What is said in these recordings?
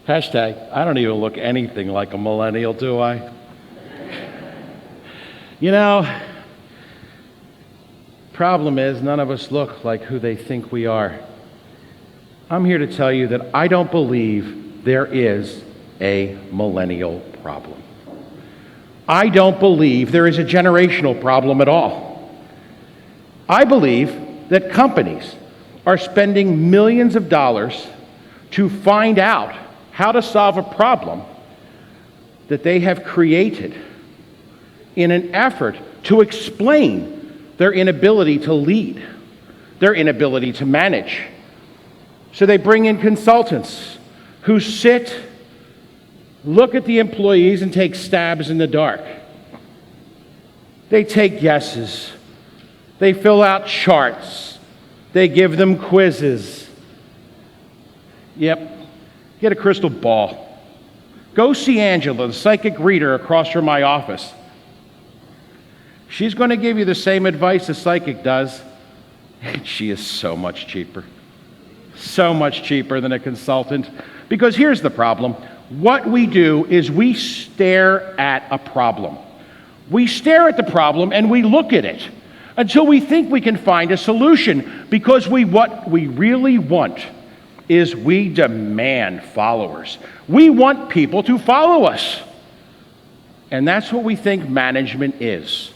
Hashtag, I don't even look anything like a millennial, do I? You know, problem is none of us look like who they think we are. I'm here to tell you that I don't believe there is a millennial problem. I don't believe there is a generational problem at all. I believe that companies are spending millions of dollars to find out how to solve a problem that they have created in an effort to explain their inability to lead, their inability to manage. So they bring in consultants who sit, look at the employees, and take stabs in the dark. They take guesses. They fill out charts. They give them quizzes. Yep, get a crystal ball. Go see Angela, the psychic reader across from my office. She's going to give you the same advice a psychic does. She is so much cheaper. So much cheaper than a consultant. Because here's the problem. What we do is we stare at a problem. We stare at the problem and we look at it until we think we can find a solution, because what we really want is we demand followers. We want people to follow us. And that's what we think management is.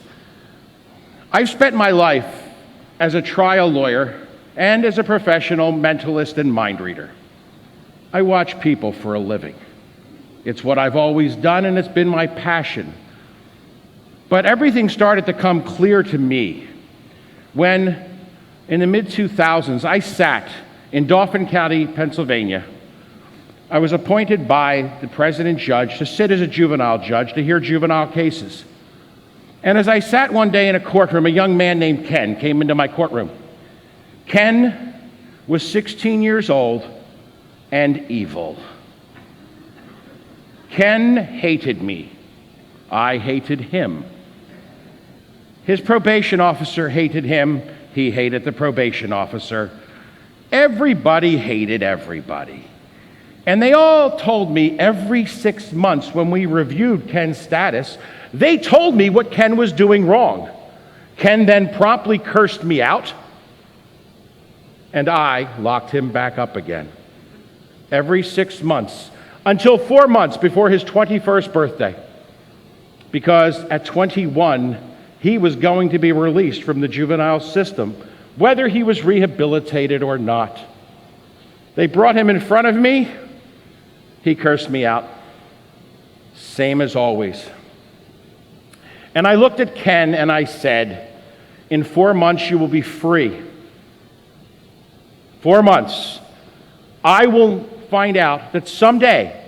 I've spent my life as a trial lawyer and as a professional mentalist and mind reader. I watch people for a living. It's what I've always done, and it's been my passion. But everything started to come clear to me when, in the mid-2000s, I sat in Dauphin County, Pennsylvania. I was appointed by the president judge to sit as a juvenile judge to hear juvenile cases. And as I sat one day in a courtroom, a young man named Ken came into my courtroom. Ken was 16 years old and evil. Ken hated me. I hated him. His probation officer hated him. He hated the probation officer. Everybody hated everybody. And they all told me every 6 months when we reviewed Ken's status, they told me what Ken was doing wrong. Ken then promptly cursed me out, and I locked him back up again. Every 6 months, until 4 months before his 21st birthday. Because at 21, he was going to be released from the juvenile system, whether he was rehabilitated or not. They brought him in front of me. He cursed me out. Same as always. And I looked at Ken and I said, in 4 months you will be free. 4 months. I will find out that someday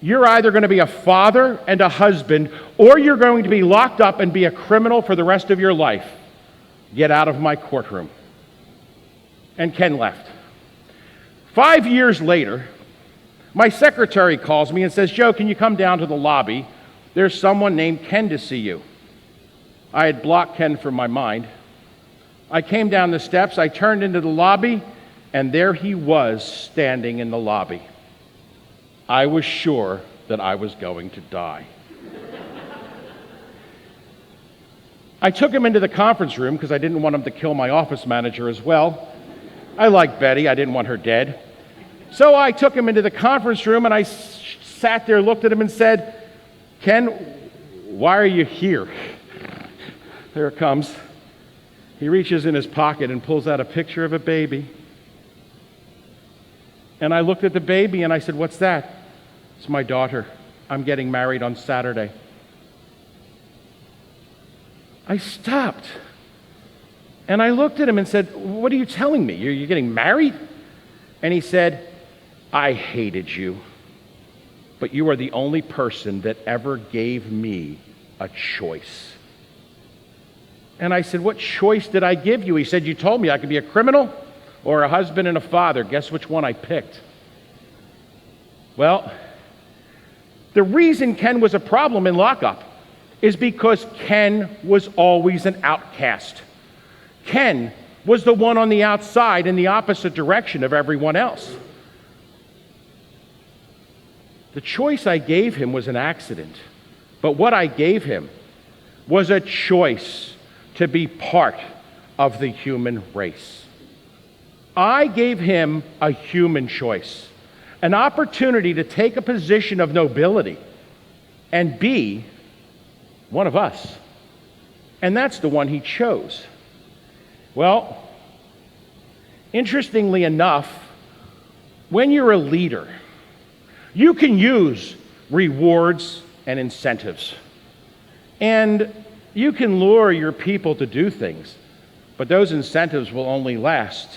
you're either going to be a father and a husband, or you're going to be locked up and be a criminal for the rest of your life. Get out of my courtroom. And Ken left. 5 years later, my secretary calls me and says, Joe, can you come down to the lobby? There's someone named Ken to see you. I had blocked Ken from my mind. I came down the steps, I turned into the lobby, and there he was standing in the lobby. I was sure that I was going to die. I took him into the conference room because I didn't want him to kill my office manager as well. I like Betty, I didn't want her dead. So I took him into the conference room and I sat there, looked at him and said, Ken, why are you here? There it comes. He reaches in his pocket and pulls out a picture of a baby. And I looked at the baby and I said, what's that? It's my daughter. I'm getting married on Saturday. I stopped. And I looked at him and said, what are you telling me? You're getting married? And he said, I hated you, but you are the only person that ever gave me a choice. And I said, what choice did I give you? He said, you told me I could be a criminal or a husband and a father. Guess which one I picked? Well, the reason Ken was a problem in lockup is because Ken was always an outcast. Ken was the one on the outside in the opposite direction of everyone else. The choice I gave him was an accident, but what I gave him was a choice to be part of the human race. I gave him a human choice, an opportunity to take a position of nobility and be one of us. And that's the one he chose. Well, interestingly enough, when you're a leader, you can use rewards and incentives. And you can lure your people to do things, but those incentives will only last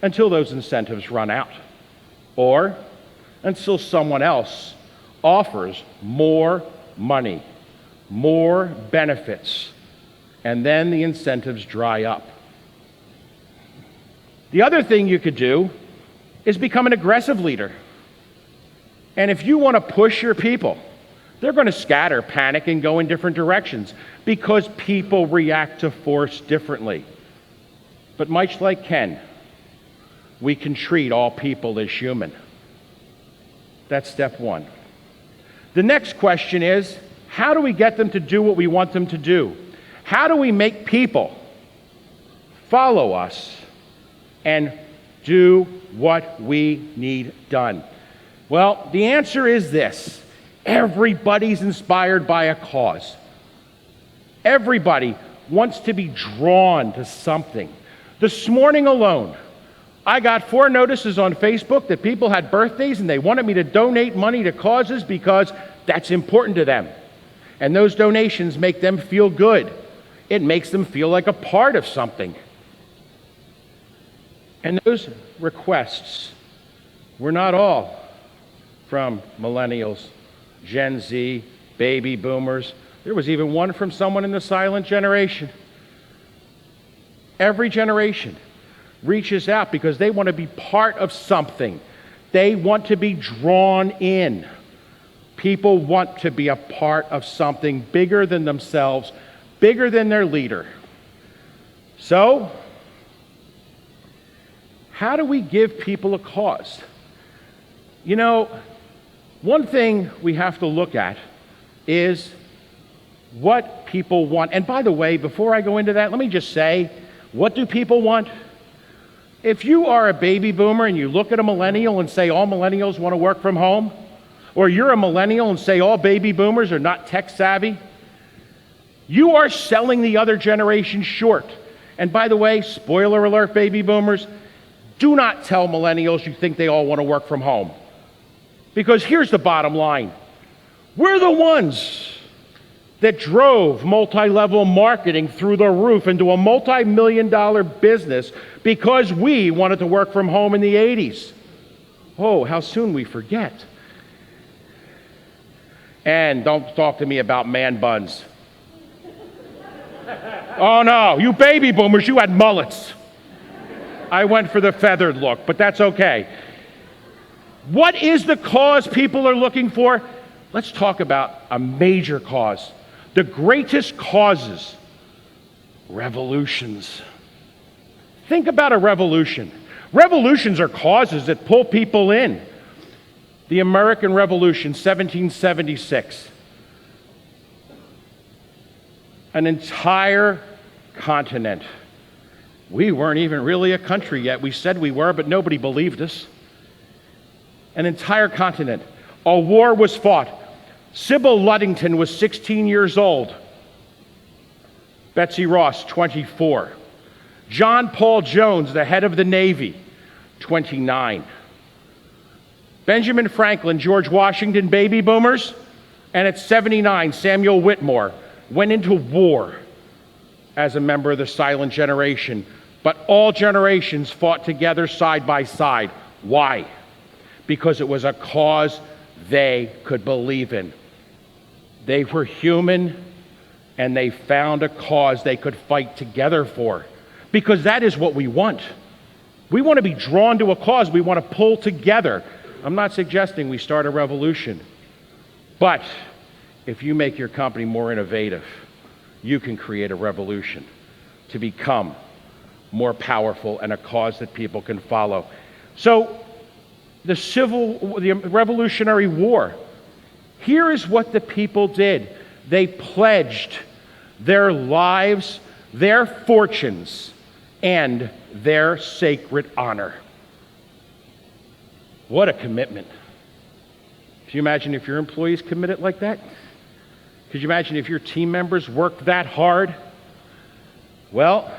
until those incentives run out, or until someone else offers more money, more benefits, and then the incentives dry up. The other thing you could do is become an aggressive leader. And if you want to push your people, they're going to scatter, panic, and go in different directions because people react to force differently. But much like Ken, we can treat all people as human. That's step one. The next question is, how do we get them to do what we want them to do? How do we make people follow us and do what we need done? Well, the answer is this. Everybody's inspired by a cause. Everybody wants to be drawn to something. This morning alone, I got 4 notices on Facebook that people had birthdays and they wanted me to donate money to causes because that's important to them. And those donations make them feel good. It makes them feel like a part of something. And those requests were not all from millennials, Gen Z, baby boomers. There was even one from someone in the silent generation. Every generation reaches out because they want to be part of something. They want to be drawn in. People want to be a part of something bigger than themselves, bigger than their leader. So, how do we give people a cause? You know, one thing we have to look at is what people want. And by the way, before I go into that, let me just say, what do people want? If you are a baby boomer and you look at a millennial and say all millennials want to work from home, or you're a millennial and say all baby boomers are not tech savvy, you are selling the other generation short. And by the way, spoiler alert, baby boomers, do not tell millennials you think they all want to work from home. Because here's the bottom line. We're the ones that drove multi-level marketing through the roof into a multi-million-dollar business because we wanted to work from home in the 80s. Oh, how soon we forget. And don't talk to me about man buns. Oh no, you baby boomers, you had mullets. I went for the feathered look, but that's okay. What is the cause people are looking for? Let's talk about a major cause. The greatest causes, revolutions. Think about a revolution. Revolutions are causes that pull people in. The American Revolution, 1776. An entire continent. We weren't even really a country yet. We said we were, but nobody believed us. An entire continent. A war was fought. Sybil Ludington was 16 years old. Betsy Ross, 24. John Paul Jones, the head of the Navy, 29. Benjamin Franklin, George Washington, baby boomers, and at 79, Samuel Whitmore went into war as a member of the silent generation. But all generations fought together side by side. Why? Because it was a cause they could believe in. They were human, and they found a cause they could fight together for. Because that is what we want. We want to be drawn to a cause. We want to pull together. I'm not suggesting we start a revolution. But if you make your company more innovative, you can create a revolution to become more powerful and a cause that people can follow. So the Revolutionary War Here is what the people did. They pledged their lives, their fortunes, and their sacred honor. What a commitment. Can you imagine if your employees committed like that? Could you imagine if your team members worked that hard? Well,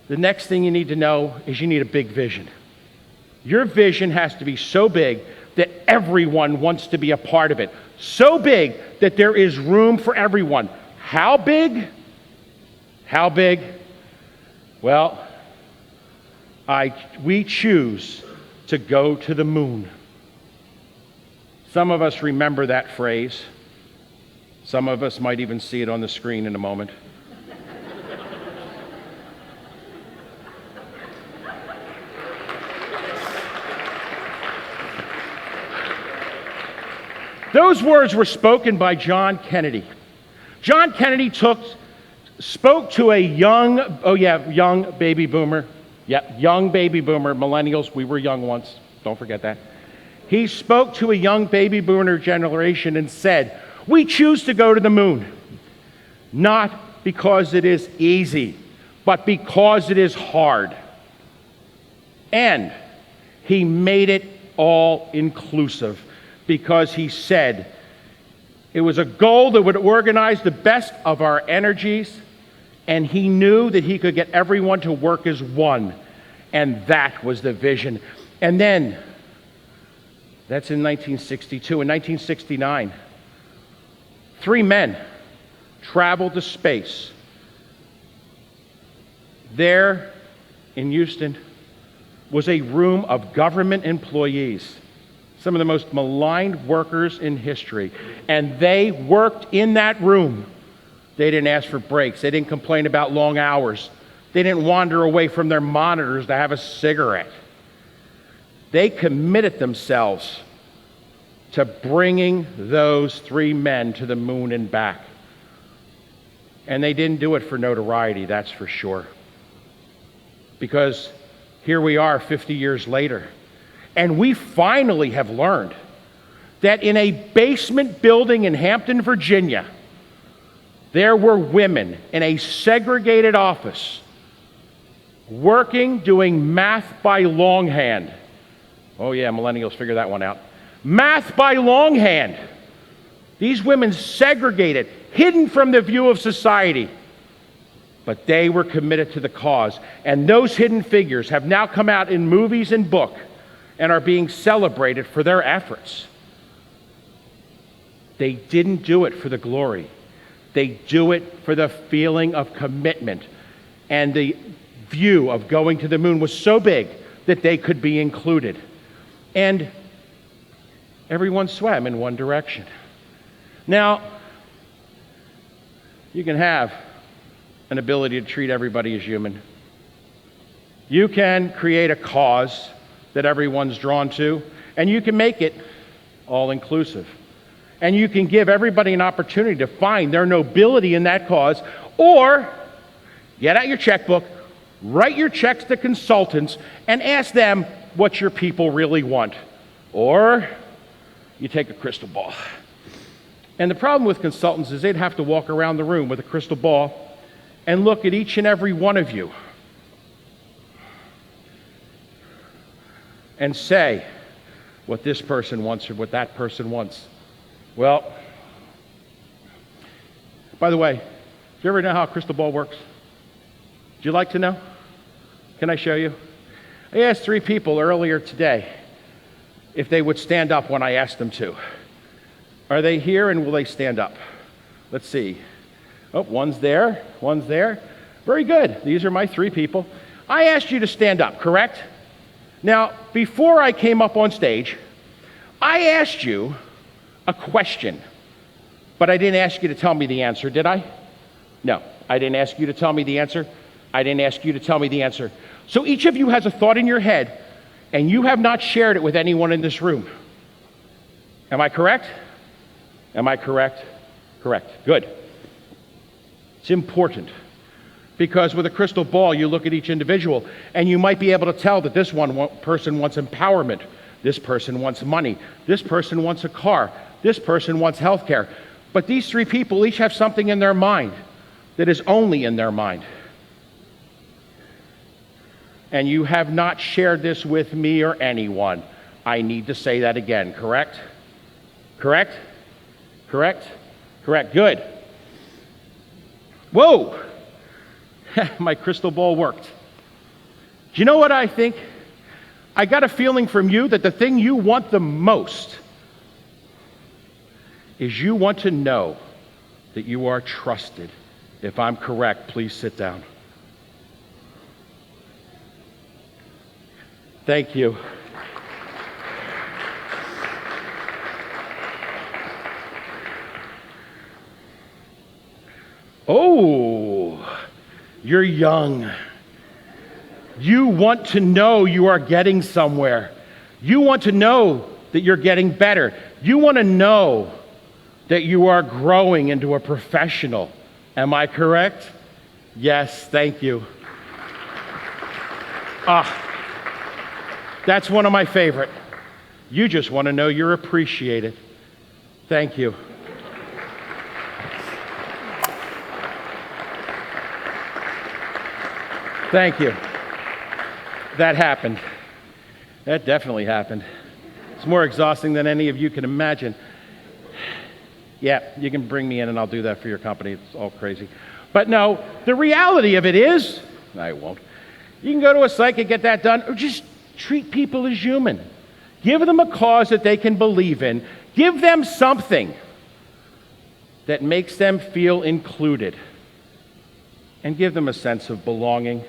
the next thing you need to know is you need a big vision. Your vision has to be so big that everyone wants to be a part of it. So big that there is room for everyone. How big? How big? Well, we choose to go to the moon. Some of us remember that phrase. Some of us might even see it on the screen in a moment. Those words were spoken by John Kennedy. John Kennedy spoke to a young baby boomer. Yep, young baby boomer, millennials, we were young once, don't forget that. He spoke to a young baby boomer generation and said, "We choose to go to the moon, not because it is easy, but because it is hard." And he made it all inclusive because he said it was a goal that would organize the best of our energies, and he knew that he could get everyone to work as one, and that was the vision. And then, that's in 1962. In 1969, 3 men traveled to space. There in Houston was a room of government employees, some of the most maligned workers in history, and they worked in that room. They didn't ask for breaks. They didn't complain about long hours. They didn't wander away from their monitors to have a cigarette. They committed themselves to bringing those 3 men to the moon and back. And they didn't do it for notoriety, that's for sure. Because here we are 50 years later, and we finally have learned that in a basement building in Hampton, Virginia, there were women in a segregated office working, doing math by longhand. Oh yeah, millennials figure that one out. Math by longhand. These women segregated, hidden from the view of society. But they were committed to the cause. And those hidden figures have now come out in movies and book and are being celebrated for their efforts. They didn't do it for the glory. They do it for the feeling of commitment. And the view of going to the moon was so big that they could be included. And everyone swam in one direction. Now, you can have an ability to treat everybody as human. You can create a cause that everyone's drawn to, and you can make it all-inclusive. And you can give everybody an opportunity to find their nobility in that cause, or get out your checkbook, write your checks to consultants, and ask them what your people really want. Or you take a crystal ball. And the problem with consultants is they'd have to walk around the room with a crystal ball and look at each and every one of you and say what this person wants or what that person wants. Well, by the way, do you ever know how a crystal ball works? Would you like to know? Can I show you? I asked 3 people earlier today if they would stand up when I asked them to. Are they here and will they stand up? Let's see. Oh, one's there, one's there. Very good. These are my 3 people. I asked you to stand up, correct? Now, before I came up on stage, I asked you a question, but I didn't ask you to tell me the answer, did I? No, I didn't ask you to tell me the answer. I didn't ask you to tell me the answer. So each of you has a thought in your head, and you have not shared it with anyone in this room. Am I correct? Am I correct? Correct. Good. It's important because with a crystal ball, you look at each individual, and you might be able to tell that this person wants empowerment. This person wants money. This person wants a car. This person wants health care. But these three people each have something in their mind that is only in their mind. And you have not shared this with me or anyone. I need to say that again, correct? Correct? Correct? Correct. Good. Whoa! My crystal ball worked. Do you know what I think? I got a feeling from you that the thing you want the most is you want to know that you are trusted. If I'm correct, please sit down. Thank you. Oh, you're young. You want to know you are getting somewhere. You want to know that you're getting better. You want to know that you are growing into a professional. Am I correct? Yes, thank you. That's one of my favorite. You just want to know you're appreciated. Thank you. Thank you. That happened. That definitely happened. It's more exhausting than any of you can imagine. Yeah, you can bring me in and I'll do that for your company. It's all crazy. But no, the reality of it is, I won't. You can go to a psychic, get that done, or just treat people as human. Give them a cause that they can believe in. Give them something that makes them feel included. And give them a sense of belonging.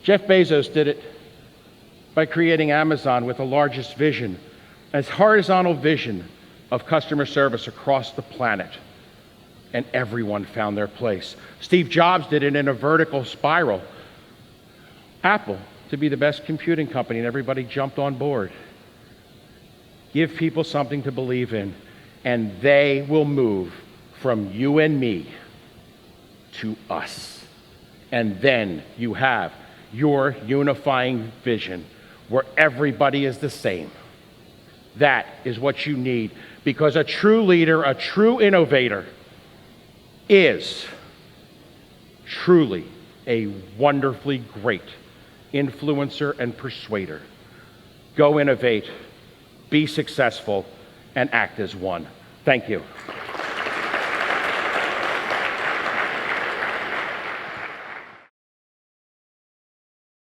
Jeff Bezos did it by creating Amazon with the largest vision, a horizontal vision of customer service across the planet. And everyone found their place. Steve Jobs did it in a vertical spiral. Apple to be the best computing company, and everybody jumped on board. Give people something to believe in, and they will move from you and me to us. And then you have your unifying vision where everybody is the same. That is what you need, because a true leader, a true innovator is truly a wonderfully great influencer and persuader. Go innovate, be successful, and act as one. Thank you.